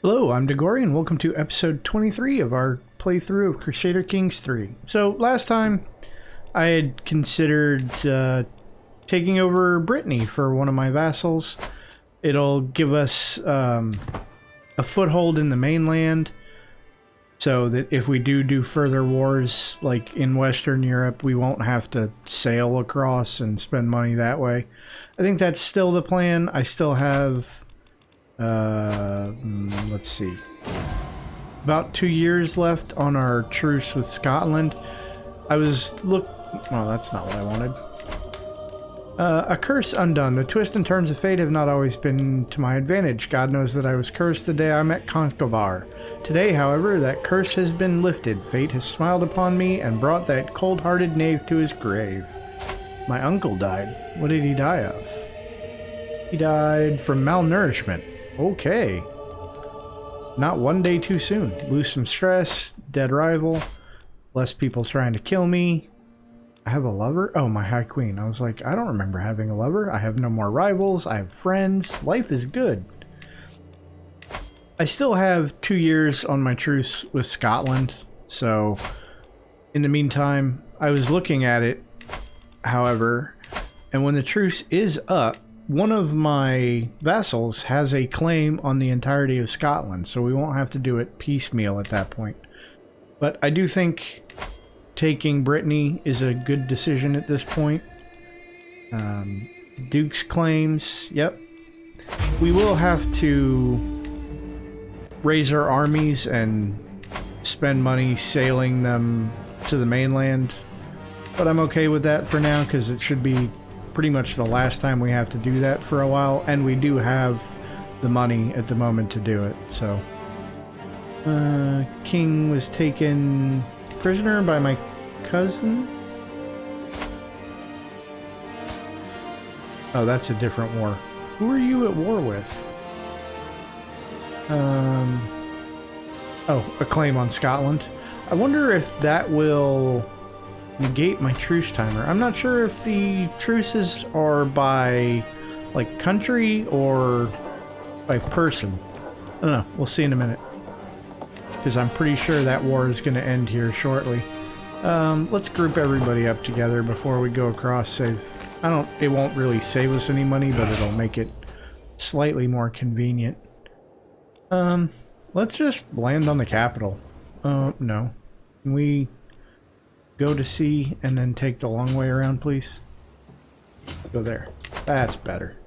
Hello, I'm Degori, and welcome to episode 23 of our playthrough of Crusader Kings 3. So, last time I had considered taking over Brittany for one of my vassals. It'll give us a foothold in the mainland, so that if we do further wars, like in Western Europe, we won't have to sail across and spend money that way. I think that's still the plan. I still have... let's see. About 2 years left on our truce with Scotland. I was well, that's not what I wanted. A curse undone. The twists and turns of fate have not always been to my advantage. God knows that I was cursed the day I met Concovar. Today, however, that curse has been lifted. Fate has smiled upon me and brought that cold-hearted knave to his grave. My uncle died. What did he die of? He died from malnourishment. Okay. Not one day too soon. Lose some stress, dead rival, less people trying to kill me. I have a lover? Oh, my High Queen. I was like, I don't remember having a lover. I have no more rivals. I have friends. Life is good. I still have 2 years on my truce with Scotland, so in the meantime, I was looking at it, however, and when the truce is up, one of my vassals has a claim on the entirety of Scotland, so we won't have to do it piecemeal at that point. But I do think taking Brittany is a good decision at this point. Duke's claims, yep. We will have to raise our armies and spend money sailing them to the mainland, but I'm okay with that for now because it should be pretty much the last time we have to do that for a while, and we do have the money at the moment to do it. So King was taken prisoner by my cousin. Oh, that's a different war. Who are you at war with? Oh, a claim on Scotland. I wonder if that will negate my truce timer. I'm not sure if the truces are by like country or by person. I don't know. We'll see in a minute, because I'm pretty sure that war is going to end here shortly. Let's group everybody up together before we go across. Save. It won't really save us any money, but it'll make it slightly more convenient. Let's just land on the capital. No. Can we go to sea and then take the long way around, please? Go there. That's better.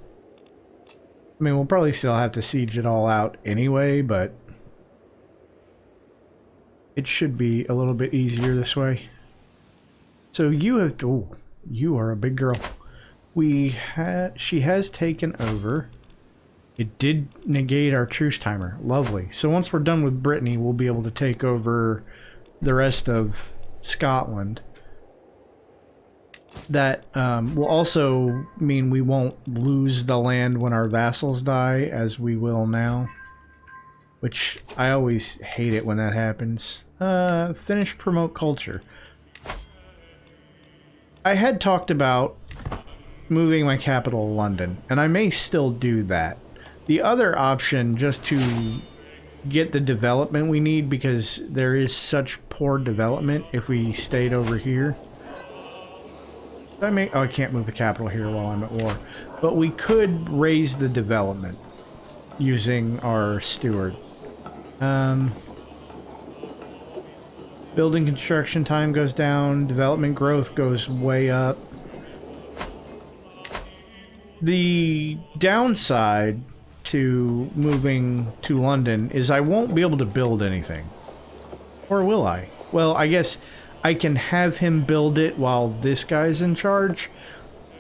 I mean, we'll probably still have to siege it all out anyway, but it should be a little bit easier this way. So you have... Oh, you are a big girl. She has taken over. It did negate our truce timer. Lovely. So once we're done with Brittany, we'll be able to take over the rest of Scotland. That will also mean we won't lose the land when our vassals die, as we will now. Which, I always hate it when that happens. Finish promote culture. I had talked about moving my capital to London, and I may still do that. The other option, just to get the development we need, because there is such poor development if we stayed over here. Oh, I can't move the capital here while I'm at war. But we could raise the development using our steward. Building construction time goes down, development growth goes way up. The downside to moving to London is I won't be able to build anything. Or will I? Well, I guess I can have him build it while this guy's in charge,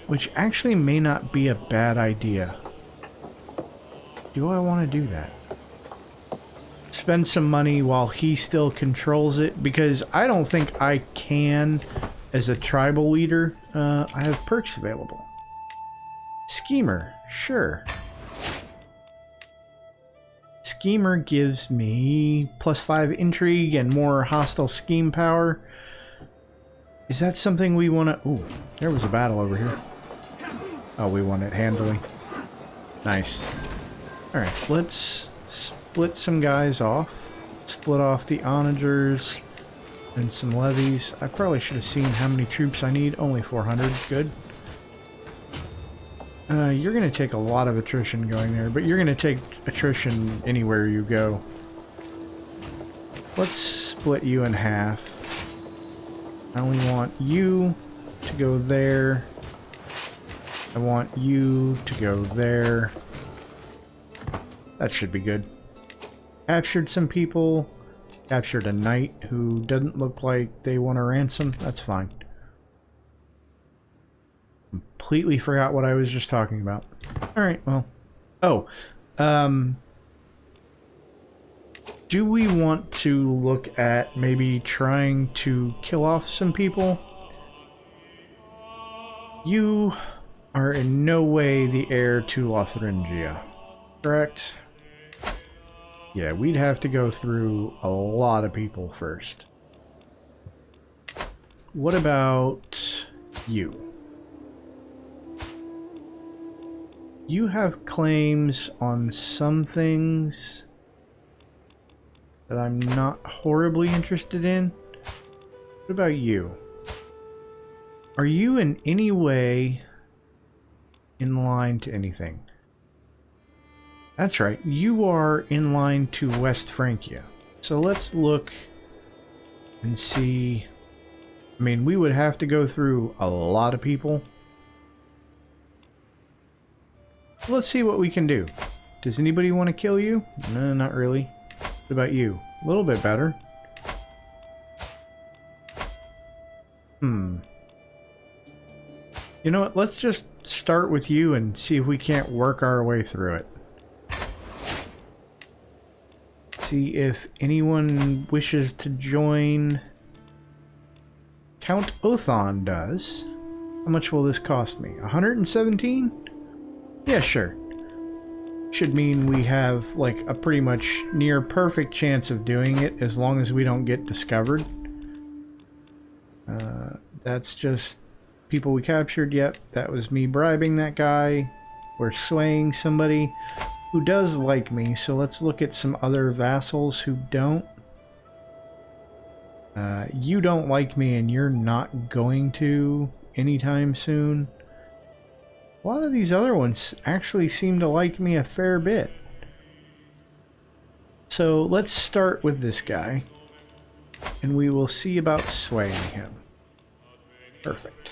which actually may not be a bad idea. Do I want to do that? Spend some money while he still controls it, because I don't think I can as a tribal leader. I have perks available. Schemer, sure. Schemer gives me +5 intrigue and more hostile scheme power. Is that something we want to... Ooh, there was a battle over here. Oh, we won it handily. Nice. Alright, let's split some guys off. Split off the onagers and some levies. I probably should have seen how many troops I need. Only 400. Good. You're going to take a lot of attrition going there, but you're going to take attrition anywhere you go. Let's split you in half. I only want you to go there. I want you to go there. That should be good. Captured some people. Captured a knight who doesn't look like they want a ransom. That's fine. Completely forgot what I was just talking about. Alright, well. Oh. Do we want to look at maybe trying to kill off some people? You are in no way the heir to Lotharingia, correct? Yeah, we'd have to go through a lot of people first. What about you? You have claims on some things that I'm not horribly interested in. What about you? Are you in any way in line to anything? That's right, you are in line to West Francia. So let's look and see. I mean, we would have to go through a lot of people. Let's see what we can do. Does anybody want to kill you? No, not really. What about you? A little bit better. You know what? Let's just start with you and see if we can't work our way through it. See if anyone wishes to join. Count Othon does. How much will this cost me? 117? Yeah, sure. Should mean we have like a pretty much near perfect chance of doing it as long as we don't get discovered. That's just people we captured. Yep, that was me bribing that guy. We're swaying somebody who does like me, so let's look at some other vassals who don't. You don't like me and you're not going to anytime soon. A lot of these other ones actually seem to like me a fair bit. So let's start with this guy, and we will see about swaying him. Perfect.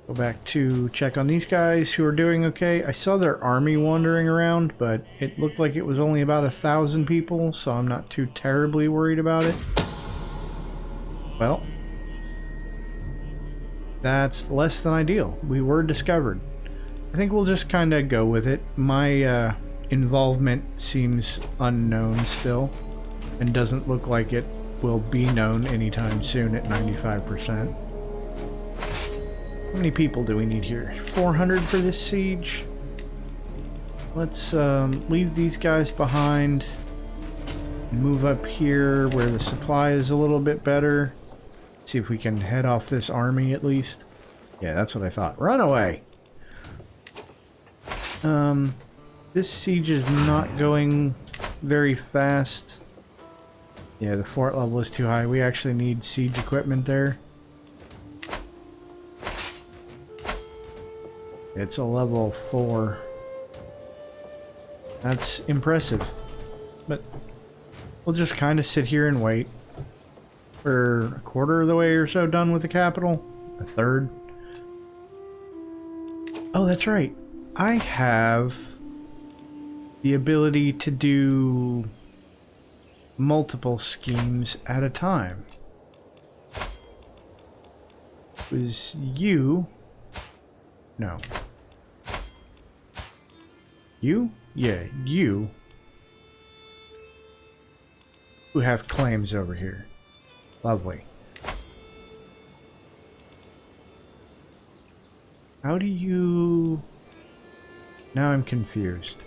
Go back to check on these guys who are doing okay. I saw their army wandering around, but it looked like it was only about 1,000 people, so I'm not too terribly worried about it. Well, that's less than ideal. We were discovered. I think we'll just kind of go with it. My involvement seems unknown still, and doesn't look like it will be known anytime soon at 95%. How many people do we need here? 400 for this siege. Let's leave these guys behind. Move up here where the supply is a little bit better. See if we can head off this army at least. Yeah, that's what I thought. Run away! This siege is not going very fast. Yeah, the fort level is too high. We actually need siege equipment there. It's a level 4. That's impressive. But we'll just kind of sit here and wait. We're a quarter of the way or so done with the capital. A third. Oh, that's right. I have the ability to do multiple schemes at a time. It was you. No. You? Yeah, you. Who have claims over here. Lovely. How do you... Now I'm confused.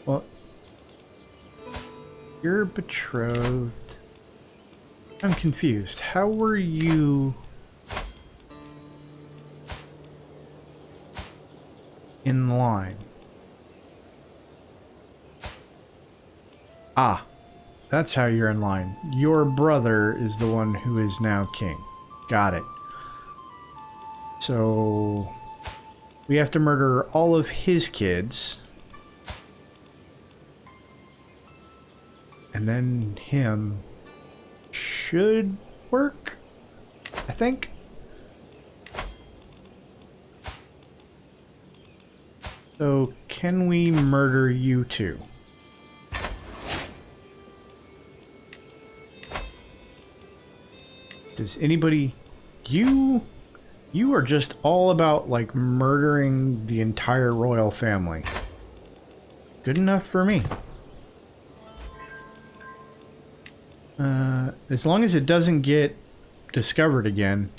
Well, you're betrothed. I'm confused. How were you... in line. Ah, that's how you're in line. Your brother is the one who is now king. Got it. So we have to murder all of his kids. And then him should work, I think. So can we murder you too? Does anybody... You are just all about, like, murdering the entire royal family. Good enough for me. As long as it doesn't get discovered again.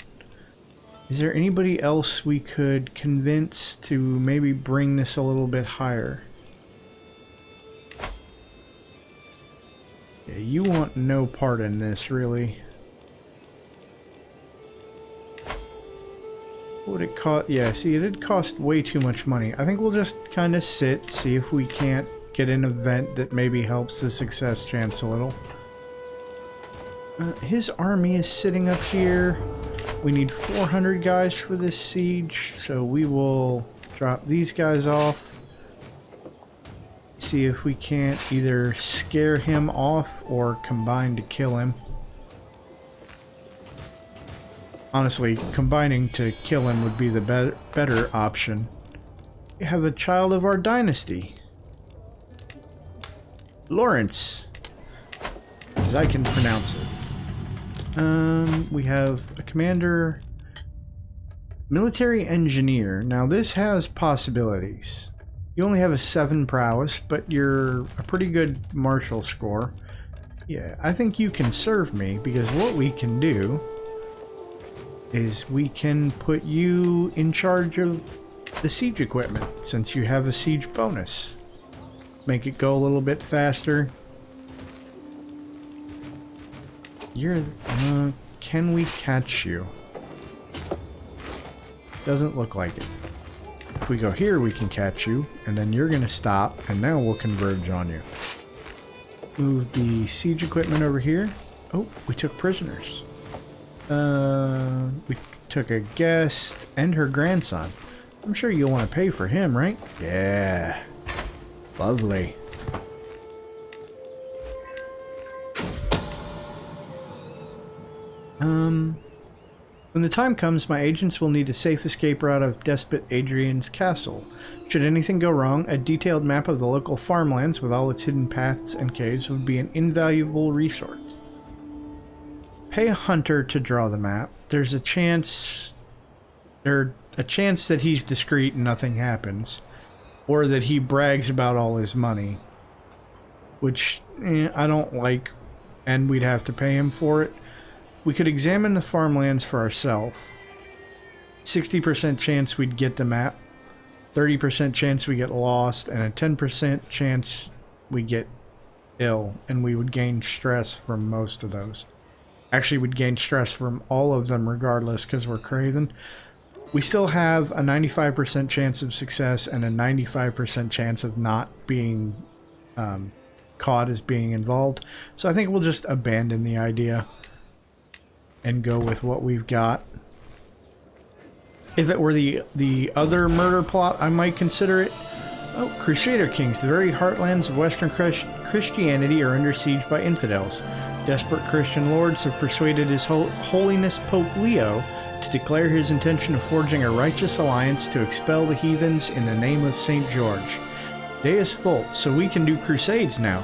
Is there anybody else we could convince to maybe bring this a little bit higher? Yeah, you want no part in this, really. What would it cost? Yeah, see, it did cost way too much money. I think we'll just kind of sit, see if we can't get an event that maybe helps the success chance a little. His army is sitting up here. We need 400 guys for this siege, so we will drop these guys off. See if we can't either scare him off or combine to kill him. Honestly, combining to kill him would be the better option. We have a child of our dynasty. Lawrence. As I can pronounce it. We have a commander, military engineer. Now this has possibilities. You only have a 7 prowess, but you're a pretty good martial score. Yeah, I think you can serve me, because what we can do is we can put you in charge of the siege equipment, since you have a siege bonus. Make it go a little bit faster. You're... can we catch you? Doesn't look like it. If we go here, we can catch you, and then you're gonna stop, and now we'll converge on you. Move the siege equipment over here. Oh, we took prisoners. We took a guest and her grandson. I'm sure you'll want to pay for him, right? Yeah. Lovely. When the time comes, my agents will need a safe escape route of Despot Adrian's castle. Should anything go wrong, a detailed map of the local farmlands with all its hidden paths and caves would be an invaluable resource. Pay a hunter to draw the map. There's a chance... that he's discreet and nothing happens. Or that he brags about all his money. Which, I don't like, and we'd have to pay him for it. We could examine the farmlands for ourselves. 60% chance we'd get the map, 30% chance we get lost, and a 10% chance we get ill, and we would gain stress from most of those. Actually, we'd gain stress from all of them regardless, because we're craven. We still have a 95% chance of success and a 95% chance of not being caught as being involved. So I think we'll just abandon the idea and go with what we've got. If it were the other murder plot, I might consider it. Oh, Crusader Kings, the very heartlands of Western Christianity are under siege by infidels. Desperate Christian lords have persuaded His Holiness Pope Leo to declare his intention of forging a righteous alliance to expel the heathens in the name of St. George. Day is full, so we can do crusades now.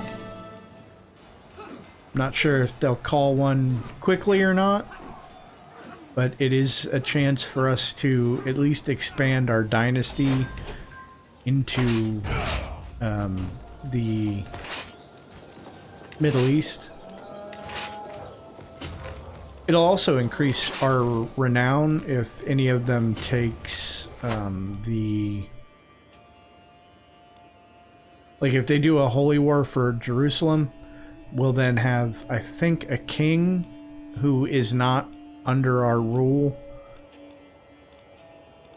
Not sure if they'll call one quickly or not, but it is a chance for us to at least expand our dynasty into the Middle East. It'll also increase our renown if any of them takes like if they do a holy war for Jerusalem, we'll then have, I think, a king who is not under our rule.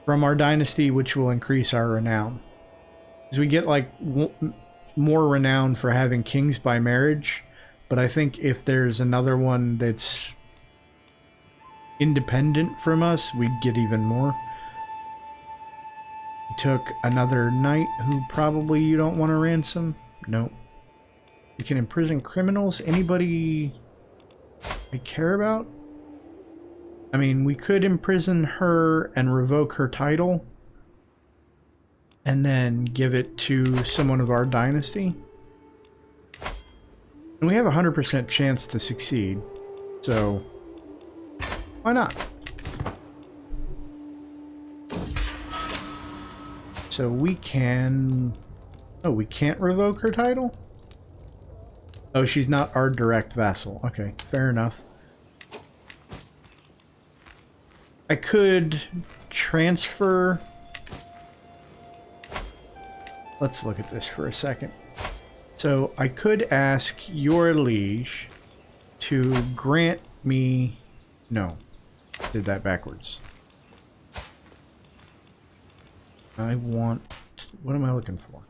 from our dynasty, which will increase our renown. Because we get like more renown for having kings by marriage, but I think if there's another one that's independent from us, we'd get even more. We took another knight who probably you don't want to ransom. Nope. We can imprison criminals. Anybody I care about? I mean, we could imprison her and revoke her title and then give it to someone of our dynasty. And we have a 100% chance to succeed, so why not? So we can... Oh, we can't revoke her title? Oh, she's not our direct vassal. Okay, fair enough. I could transfer... Let's look at this for a second. So I could ask your liege to grant me... No, did that backwards. I want... What am I looking for?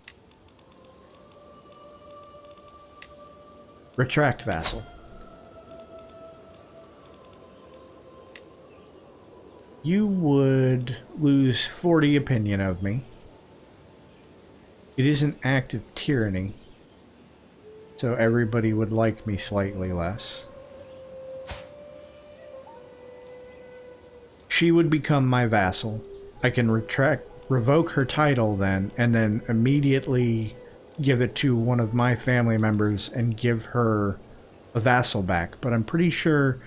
Retract vassal. You would lose 40 opinion of me. It is an act of tyranny, so everybody would like me slightly less. She would become my vassal. I can revoke her title then, and then immediately give it to one of my family members and give her a vassal back. But I'm pretty sure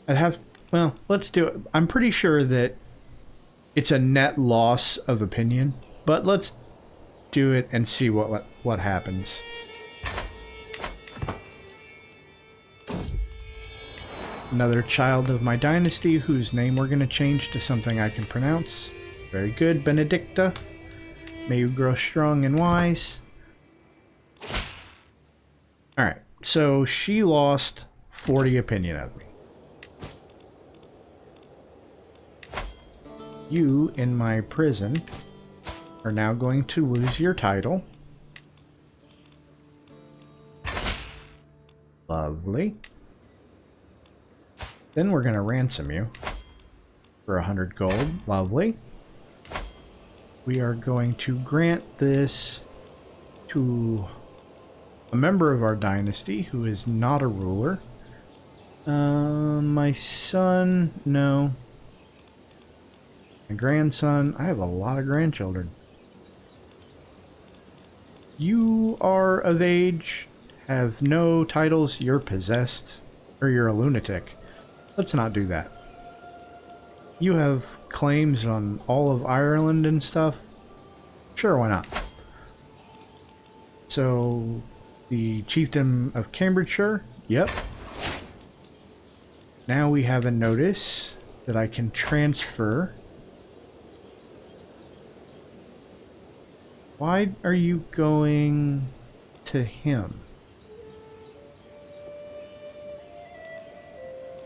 I'd have... Well, let's do it. I'm pretty sure that it's a net loss of opinion, but let's do it and see what happens. Another child of my dynasty whose name we're going to change to something I can pronounce. Very good, Benedicta. May you grow strong and wise. Alright, so she lost 40 opinion of me. You, in my prison, are now going to lose your title. Lovely. Then we're going to ransom you for 100 gold. Lovely. We are going to grant this to a member of our dynasty who is not a ruler. My son, no. My grandson, I have a lot of grandchildren. You are of age, have no titles, you're possessed, or you're a lunatic. Let's not do that. You have claims on all of Ireland and stuff. Sure, why not? So, the Chieftain of Cambridgeshire, yep. Now we have a notice that I can transfer. Why are you going to him?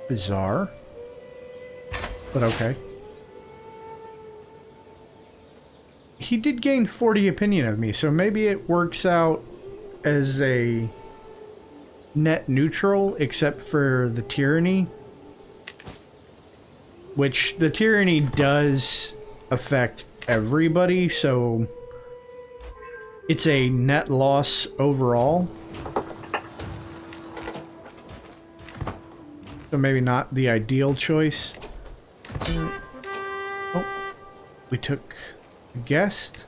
Bizarre. But okay. He did gain 40 opinion of me, so maybe it works out as a net neutral, except for the tyranny. Which, the tyranny does affect everybody, so it's a net loss overall. So maybe not the ideal choice. Oh, we took a guest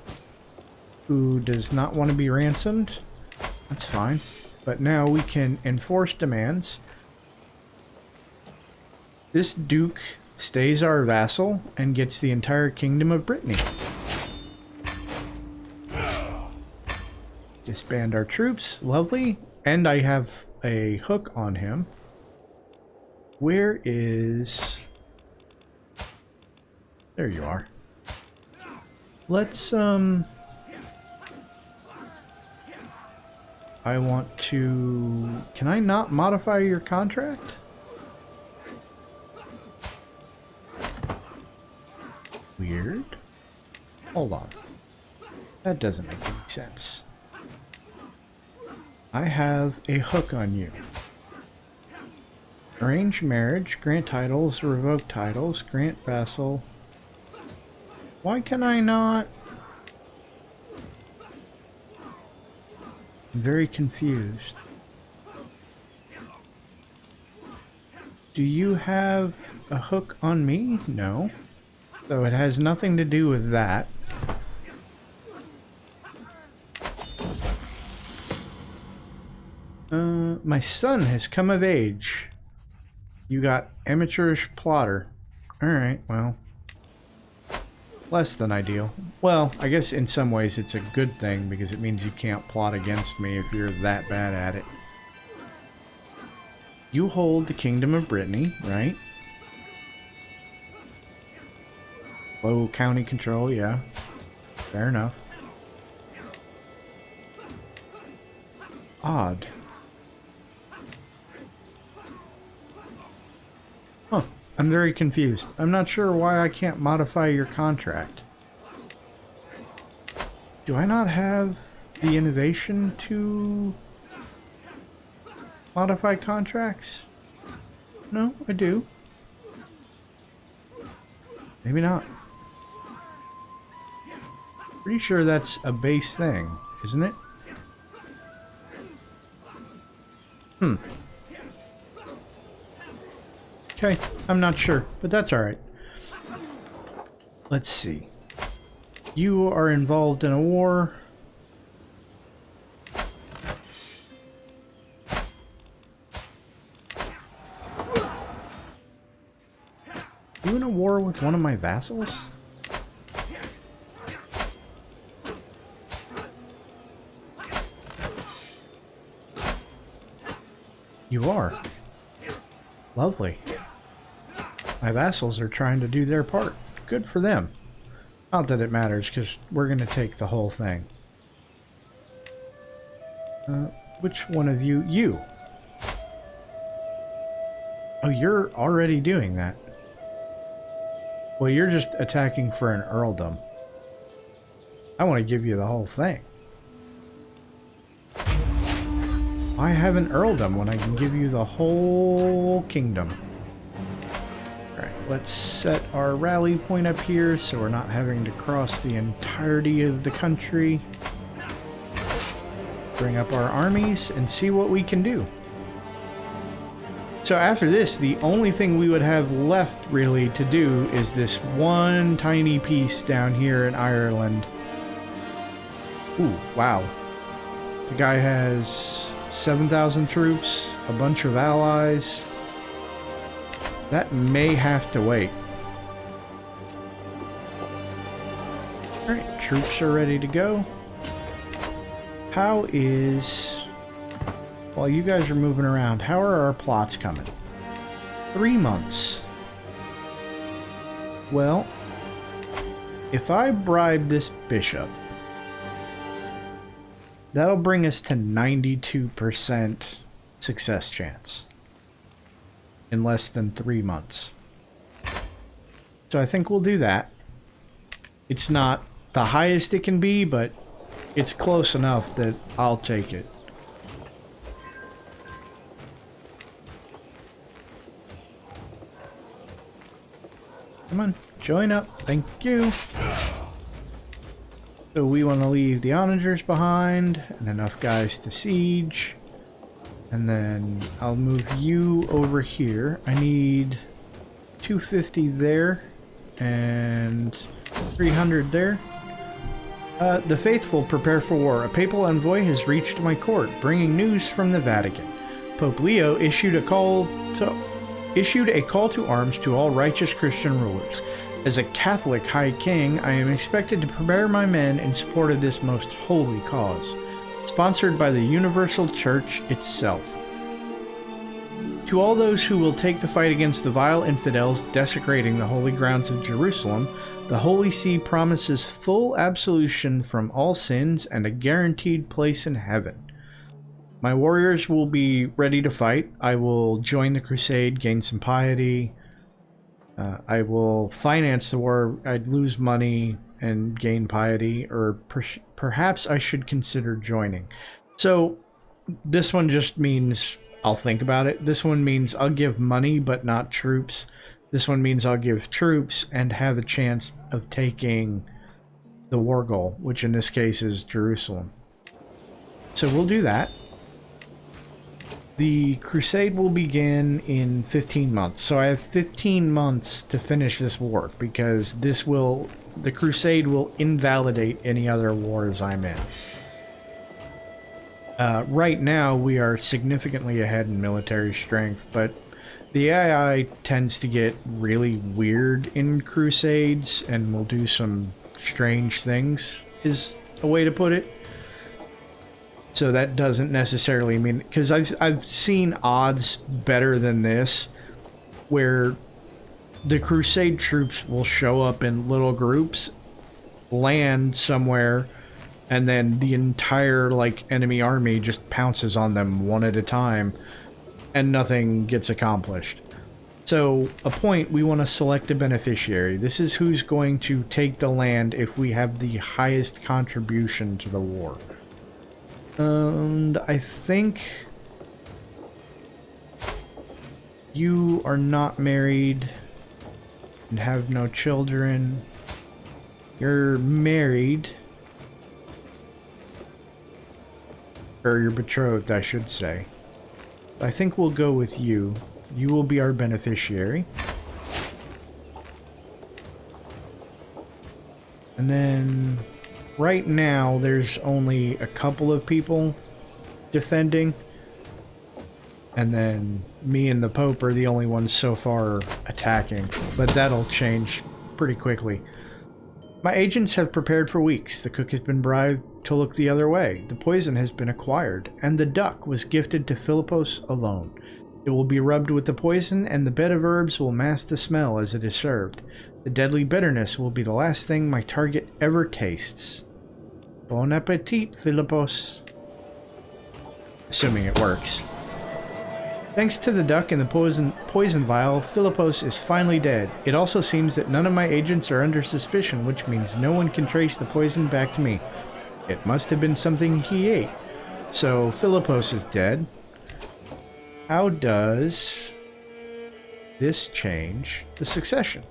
who does not want to be ransomed. That's fine. But now we can enforce demands. This duke stays our vassal and gets the entire kingdom of Brittany. Disband our troops. Lovely. And I have a hook on him. Where is... There you are. Let's, I want to... Can I not modify your contract? weird. Hold on. That doesn't make any sense. I have a hook on you. Arrange marriage, grant titles, revoke titles, grant vassal. Why can I not? I'm very confused. Do you have a hook on me? No. So it has nothing to do with that. My son has come of age. You got amateurish plotter. Alright, well. Less than ideal. Well, I guess in some ways it's a good thing because it means you can't plot against me if you're that bad at it. You hold the Kingdom of Brittany, right? Low county control, yeah. Fair enough. Odd. Huh. I'm very confused. I'm not sure why I can't modify your contract. Do I not have the innovation to modify contracts? No, I do. Maybe not. Pretty sure that's a base thing, isn't it? Okay, I'm not sure, but that's alright. Let's see. You are involved in a war. You in a war with one of my vassals? You are. Lovely. My vassals are trying to do their part. Good for them. Not that it matters, because we're going to take the whole thing. Which one of you? You. Oh, you're already doing that. Well, you're just attacking for an earldom. I want to give you the whole thing. I have an earldom when I can give you the whole kingdom. Alright, let's set our rally point up here so we're not having to cross the entirety of the country. Bring up our armies and see what we can do. So after this, the only thing we would have left really to do is this one tiny piece down here in Ireland. Ooh, wow. The guy has 7,000 troops, a bunch of allies. That may have to wait. Alright, troops are ready to go. How is... While you guys are moving around, how are our plots coming? 3 months. Well, if I bribe this bishop, that'll bring us to 92% success chance in less than 3 months. So I think we'll do that. It's not the highest it can be, but it's close enough that I'll take it. Come on, join up. Thank you. So we want to leave the onagers behind and enough guys to siege. And then I'll move you over here. I need 250 there and 300 there. The faithful prepare for war. A papal envoy has reached my court, bringing news from the Vatican. Pope Leo issued a call to arms to all righteous Christian rulers. As a Catholic High King, I am expected to prepare my men in support of this most holy cause, sponsored by the Universal Church itself. To all those who will take the fight against the vile infidels desecrating the holy grounds of Jerusalem, the Holy See promises full absolution from all sins and a guaranteed place in heaven. My warriors will be ready to fight. I will join the crusade, gain some piety. I will finance the war. I'd lose money and gain piety, or perhaps I should consider joining. So this one just means I'll think about it. This one means I'll give money but not troops. This one means I'll give troops and have a chance of taking the war goal, which in this case is Jerusalem. So we'll do that. The crusade will begin in 15 months. So I have 15 months to finish this war, because the crusade will invalidate any other wars I'm in. Right now we are significantly ahead in military strength, but the AI tends to get really weird in crusades and will do some strange things, is a way to put it. So that doesn't necessarily mean, because I've seen odds better than this, where the crusade troops will show up in little groups, land somewhere, and then the entire enemy army just pounces on them one at a time, and nothing gets accomplished. So a point, we want to select a beneficiary. This is who's going to take the land if we have the highest contribution to the war. And I think you are not married and have no children. You're married. Or you're betrothed, I should say. I think we'll go with you. You will be our beneficiary. And then right now there's only a couple of people defending. And then me and the Pope are the only ones so far attacking. But that'll change pretty quickly. My agents have prepared for weeks. The cook has been bribed to look the other way. The poison has been acquired, and the duck was gifted to Philippos alone. It will be rubbed with the poison, and the bed of herbs will mask the smell as it is served. The deadly bitterness will be the last thing my target ever tastes. Bon appetit, Philippos. Assuming it works. Thanks to the duck and the poison vial, Philippos is finally dead. It also seems that none of my agents are under suspicion, which means no one can trace the poison back to me. It must have been something he ate. So Philippos is dead. How does this change the succession?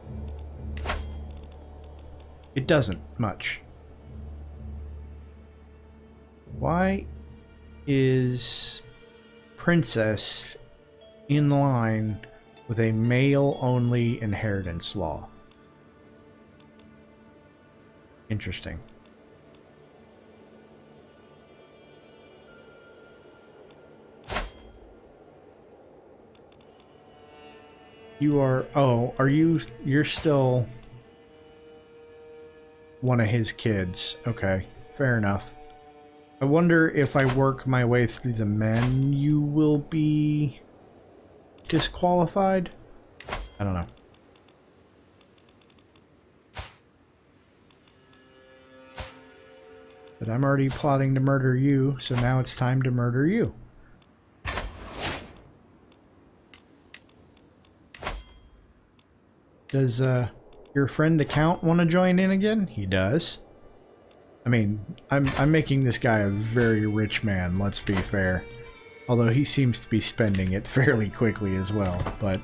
It doesn't much. Why is Princess in line with a male-only inheritance law? Interesting. You are... Oh, are you... You're still one of his kids. Okay, fair enough. I wonder if I work my way through the men, you will be disqualified? I don't know. But I'm already plotting to murder you, so now it's time to murder you. Does your friend the Count want to join in again? He does. I mean, I'm making this guy a very rich man, let's be fair. Although he seems to be spending it fairly quickly as well, but...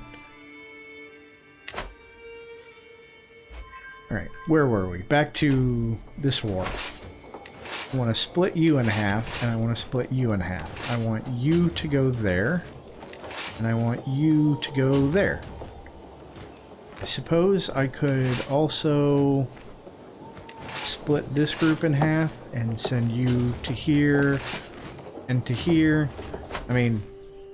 Alright, where were we? Back to this war. I want to split you in half, and I want to split you in half. I want you to go there, and I want you to go there. I suppose I could also split this group in half and send you to here and to here. I mean,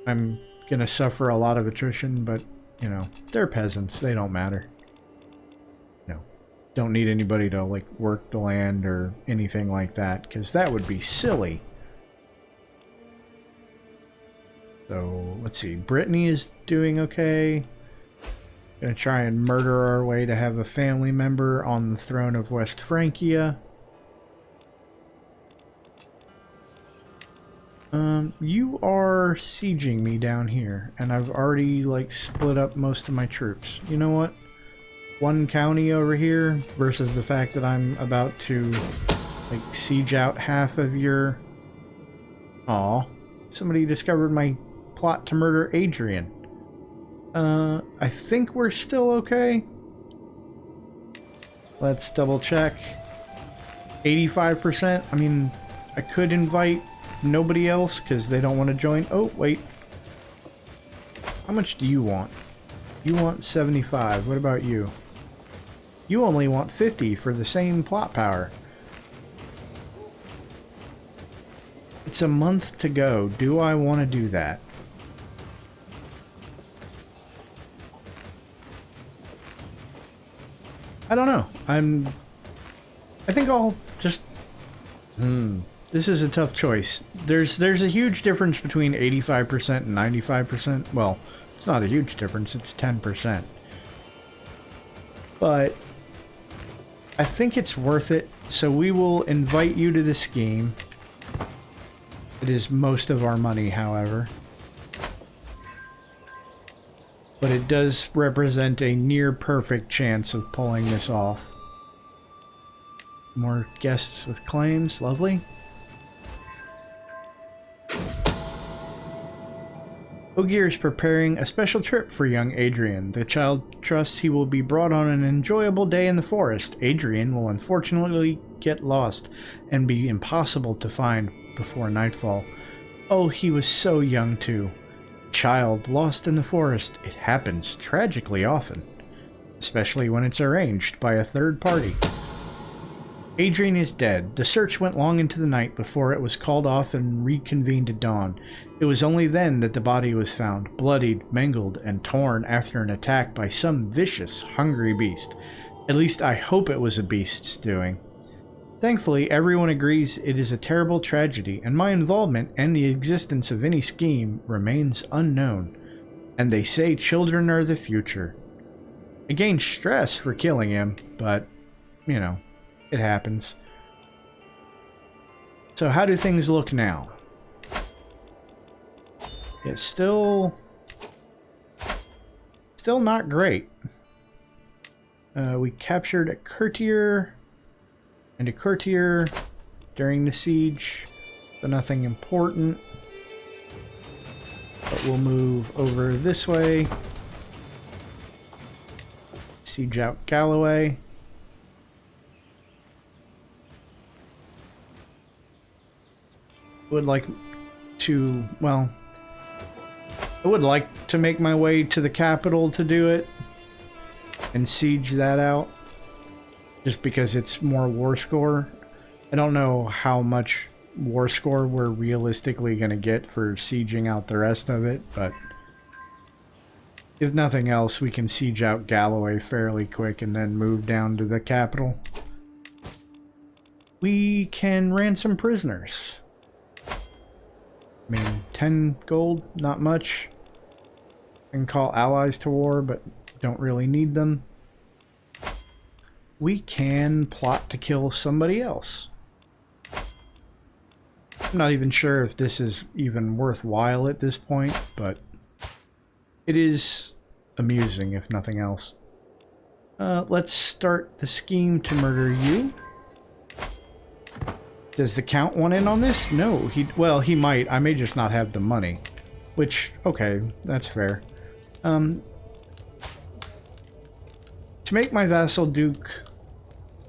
I'm gonna suffer a lot of attrition, but, you know, they're peasants. They don't matter. No. Don't need anybody to, like, work the land or anything like that, because that would be silly. So, let's see. Brittany is doing okay. Gonna try and murder our way to have a family member on the throne of West Francia. You are sieging me down here, and I've already, like, split up most of my troops. You know what? one county over here versus the fact that I'm about to like siege out half of your... Aw, somebody discovered my plot to murder Adrian. I think we're still okay. Let's double check. 85%. I mean, I could invite nobody else because they don't want to join. Oh, wait. How much do you want? You want 75. What about you? You only want 50 for the same plot power. It's a month to go. Do I want to do that? I don't know. I think I'll just... This is a tough choice. There's a huge difference between 85% and 95%. Well, it's not a huge difference. It's 10%. But I think it's worth it. So we will invite you to the scheme. It is most of our money, however. But it does represent a near perfect chance of pulling this off. More guests with claims. Lovely. Ogier is preparing a special trip for young Adrian. The child trusts he will be brought on an enjoyable day in the forest. Adrian will unfortunately get lost and be impossible to find before nightfall. Oh, he was so young too. Child lost in the forest. It happens tragically often, especially when it's arranged by a third party. Adrian is dead. The search went long into the night before it was called off and reconvened at dawn. It was only then that the body was found, bloodied, mangled, and torn after an attack by some vicious, hungry beast. At least I hope it was a beast's doing. Thankfully, everyone agrees it is a terrible tragedy, and my involvement and the existence of any scheme remains unknown. And they say children are the future. I gained stress for killing him, but, you know, it happens. So how do things look now? It's still not great. We captured a courtier and a courtier during the siege, so nothing important. But we'll move over this way. Siege out Galloway. Would like to, well, I would like to make my way to the capital to do it and siege that out, just because it's more war score. I don't know how much war score we're realistically going to get for sieging out the rest of it, but if nothing else, we can siege out Galloway fairly quick and then move down to the capital. We can ransom prisoners. I mean, 10 gold, not much. I can call allies to war, but don't really need them. We can plot to kill somebody else. I'm not even sure if this is even worthwhile at this point, but it is amusing, if nothing else. Let's start the scheme to murder you. Does the Count want in on this? No, well, he might. I may just not have the money. Which, okay, that's fair. To make my vassal Duke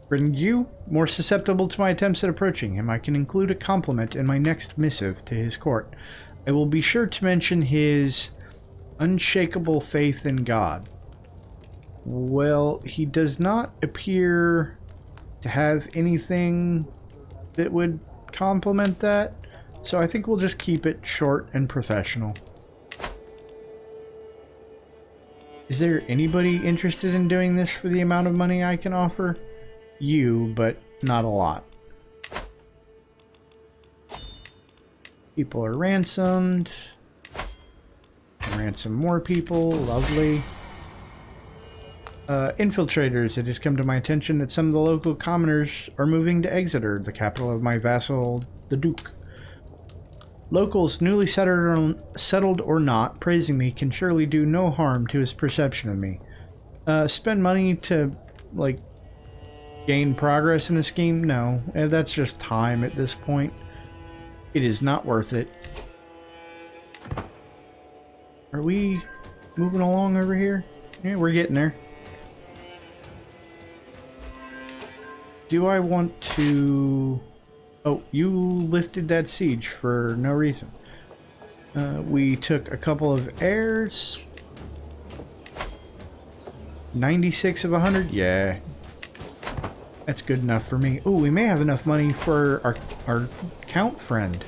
Brind'Aoui more susceptible to my attempts at approaching him, I can include a compliment in my next missive to his court. I will be sure to mention his unshakable faith in God. Well, he does not appear to have anything that would complement that, so I think we'll just keep it short and professional. Is there anybody interested in doing this for the amount of money I can offer? You, but not a lot. People are ransomed. Ransom more people. Lovely. Infiltrators. It has come to my attention that some of the local commoners are moving to Exeter, the capital of my vassal, the Duke. Locals, newly settled or not, praising me can surely do no harm to his perception of me. Spend money to, like, gain progress in the scheme? No. That's just time at this point. It is not worth it. Are we moving along over here? Yeah, we're getting there. Do I want to... Oh, you lifted that siege for no reason. We took a couple of heirs. 96 of 100? Yeah. That's good enough for me. Oh, we may have enough money for our count friend,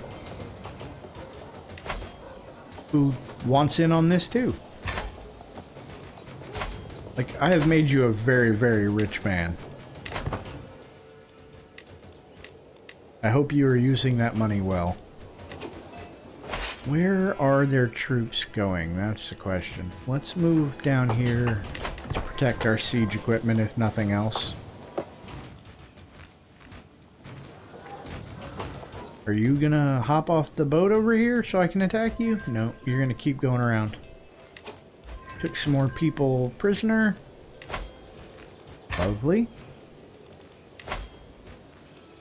who wants in on this too. Like, I have made you a very, very rich man. I hope you are using that money well. Where are their troops going? That's the question. Let's move down here to protect our siege equipment, if nothing else. Are you gonna hop off the boat over here so I can attack you? No, you're gonna keep going around. Took some more people prisoner. Lovely.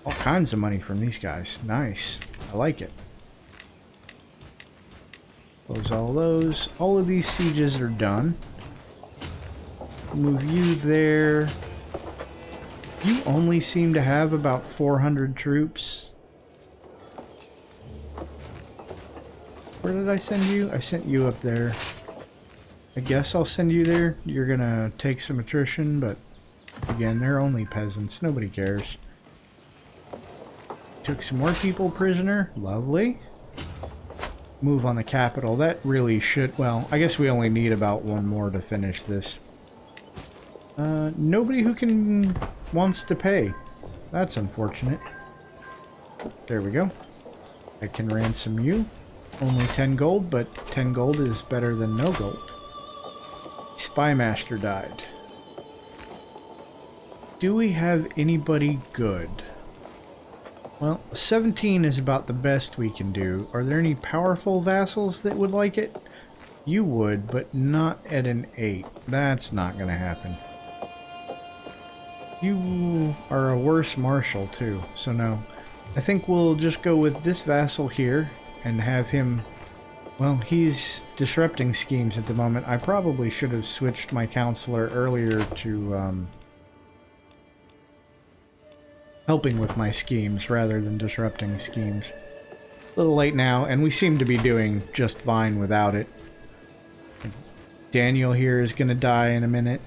All kinds of money from these guys. Nice. I like it. Close all those. All of these sieges are done. Move you there. You only seem to have about 400 troops. Where did I send you? I sent you up there. I guess I'll send you there. You're gonna take some attrition, but again, they're only peasants. Nobody cares. Took some more people prisoner. Lovely. Move on the capital. That really should... Well, I guess we only need about one more to finish this. Nobody who wants to pay. That's unfortunate. There we go. I can ransom you. Only 10 gold, but 10 gold is better than no gold. Spymaster died. Do we have anybody good? Well, 17 is about the best we can do. Are there any powerful vassals that would like it? You would, but not at an 8. That's not going to happen. You are a worse marshal, too, so no. I think we'll just go with this vassal here and have him... Well, he's disrupting schemes at the moment. I probably should have switched my counselor earlier to helping with my schemes rather than disrupting schemes. A little late now, and we seem to be doing just fine without it. Daniel here is going to die in a minute.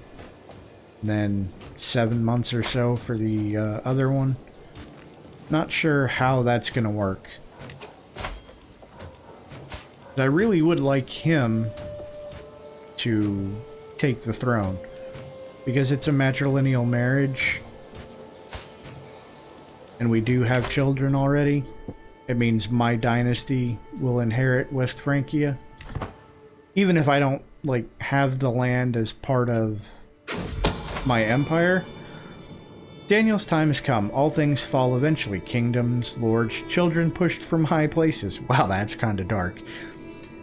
Then 7 months or so for the other one. Not sure how that's going to work. I really would like him to take the throne, because it's a matrilineal marriage and we do have children already. It means my dynasty will inherit West Francia, even if I don't like have the land as part of my empire. Daniel's time has come. All things fall eventually. Kingdoms, lords, children pushed from high places. Wow, that's kind of dark.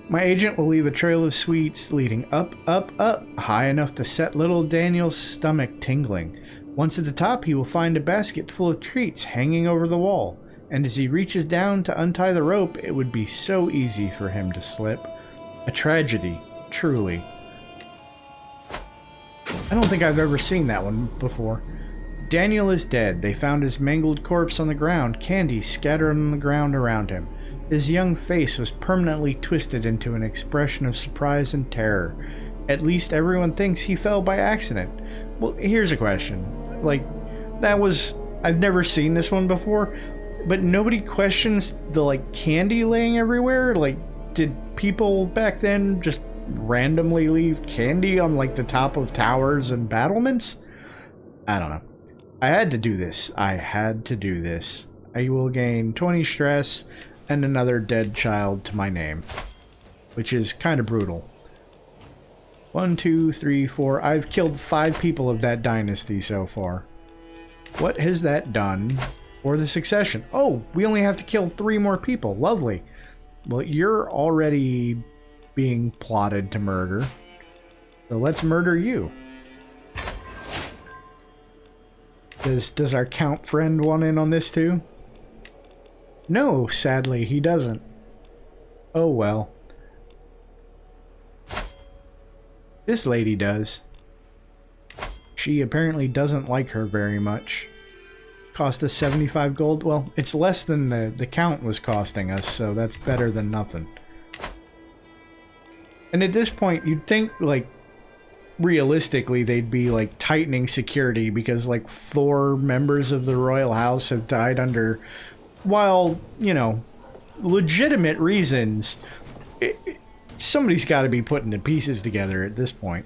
My agent will leave a trail of sweets leading up, up, up, high enough to set little Daniel's stomach tingling. Once at the top, he will find a basket full of treats hanging over the wall, and as he reaches down to untie the rope, it would be so easy for him to slip. A tragedy, truly. I don't think I've ever seen that one before. Daniel is dead. They found his mangled corpse on the ground, candy scattered on the ground around him. His young face was permanently twisted into an expression of surprise and terror. At least everyone thinks he fell by accident. Well, here's a question. Like, that was... I've never seen this one before, but nobody questions the, like, candy laying everywhere? Like, did people back then just randomly leave candy on, like, the top of towers and battlements? I don't know. I had to do this. I had to do this. I will gain 20 stress and another dead child to my name, which is kind of brutal. 1, 2, 3, 4. I've killed 5 people of that dynasty so far. What has that done for the succession? Oh, we only have to kill 3 more people. Lovely. Well, you're already being plotted to murder, so let's murder you. Does our count friend want in on this too? No, sadly, he doesn't. Oh well. This lady does. She apparently doesn't like her very much. Cost us 75 gold. Well, it's less than the count was costing us, so that's better than nothing. And at this point, you'd think, like, realistically, they'd be, like, tightening security because, like, 4 members of the royal house have died under, while, you know, legitimate reasons. Somebody's got to be putting the pieces together at this point.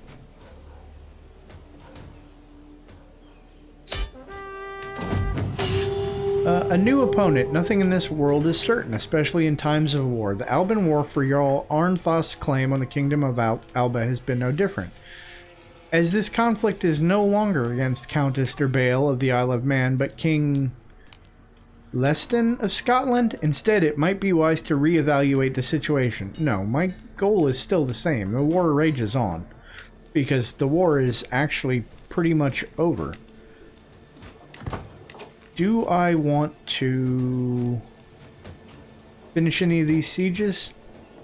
A new opponent. Nothing in this world is certain, especially in times of war. The Alban War for Jarl Arnthost's claim on the kingdom of Alba has been no different. As this conflict is no longer against Countess Bale of the Isle of Man, but King Leston of Scotland, instead it might be wise to reevaluate the situation. No, my goal is still the same. The war rages on, because the war is actually pretty much over. Do I want to finish any of these sieges?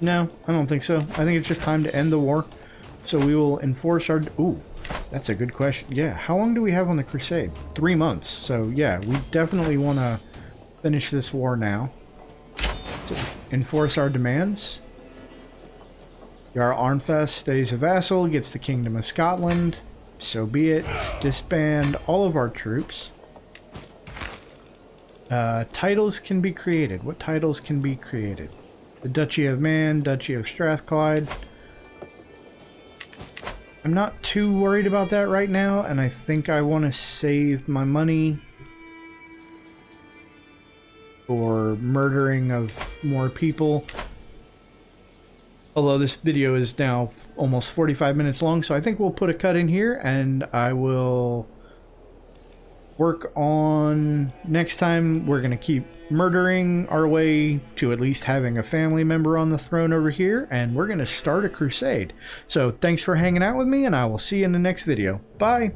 No, I don't think so. I think it's just time to end the war. So we will enforce our... Ooh, that's a good question. Yeah, how long do we have on the crusade? 3 months. So yeah, we definitely want to finish this war now. So enforce our demands. Jarl Arnfest stays a vassal, gets the Kingdom of Scotland. So be it. Disband all of our troops. Titles can be created. What titles can be created? The Duchy of Man, Duchy of Strathclyde. I'm not too worried about that right now, and I think I want to save my money for murdering of more people. Although this video is now almost 45 minutes long, so I think we'll put a cut in here, and I will work on... Next time, we're going to keep murdering our way to at least having a family member on the throne over here, and we're going to start a crusade. So thanks for hanging out with me, and I will see you in the next video. Bye!